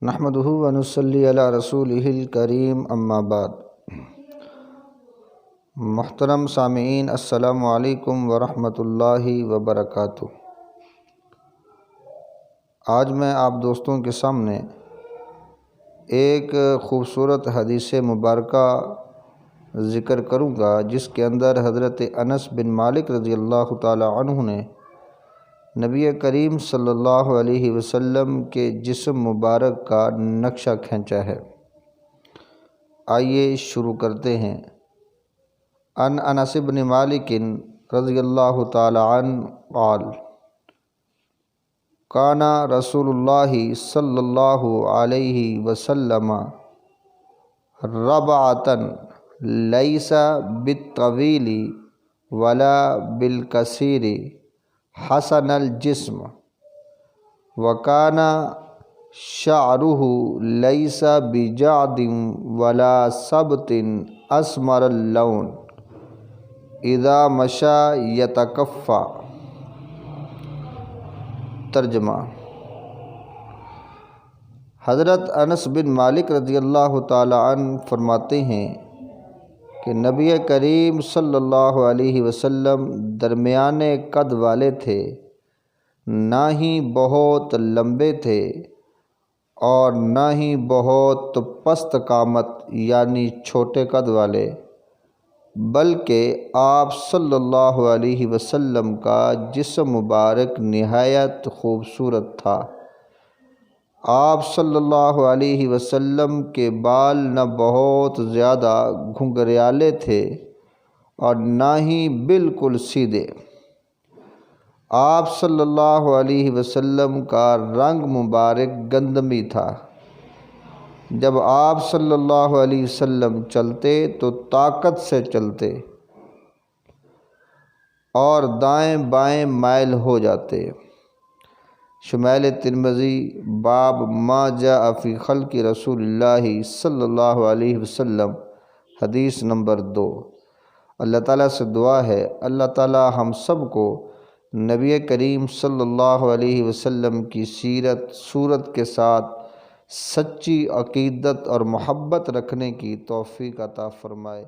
نحمدہ ونصلی علی رسولہ الکریم اما بعد۔ محترم سامعین، السلام علیکم ورحمۃ اللہ وبرکاتہ۔ آج میں آپ دوستوں کے سامنے ایک خوبصورت حدیث مبارکہ ذکر کروں گا، جس کے اندر حضرت انس بن مالک رضی اللہ تعالی عنہ نے نبی کریم صلی اللہ علیہ وسلم کے جسم مبارک کا نقشہ کھینچا ہے۔ آئیے شروع کرتے ہیں۔ ان انس بن مالک رضی اللہ تعالی عنہ قال کان رسول اللہ صلی اللہ علیہ وسلم ربعۃ لیس بالطویل ولا بالقصیر حسن الجسم وکان شعرہ لیس بجعد ولا سبط اسمر اللون اذا مشى یتکفی۔ ترجمہ: حضرت انس بن مالک رضی اللہ تعالی عنہ فرماتے ہیں کہ نبی کریم صلی اللہ علیہ وسلم درمیانے قد والے تھے، نہ ہی بہت لمبے تھے اور نہ ہی بہت پست قامت یعنی چھوٹے قد والے، بلکہ آپ صلی اللہ علیہ وسلم کا جسم مبارک نہایت خوبصورت تھا۔ آپ صلی اللہ علیہ وسلم کے بال نہ بہت زیادہ گھنگریالے تھے اور نہ ہی بالکل سیدھے۔ آپ صلی اللہ علیہ وسلم کا رنگ مبارک گندمی تھا۔ جب آپ صلی اللہ علیہ وسلم چلتے تو طاقت سے چلتے اور دائیں بائیں مائل ہو جاتے۔ شمائل ترمذی باب ما جاء فی خلق رسول اللہ صلی اللہ علیہ وسلم، حدیث نمبر 2۔ اللہ تعالیٰ سے دعا ہے اللہ تعالیٰ ہم سب کو نبی کریم صلی اللہ علیہ وسلم کی سیرت صورت کے ساتھ سچی عقیدت اور محبت رکھنے کی توفیق عطا فرمائے۔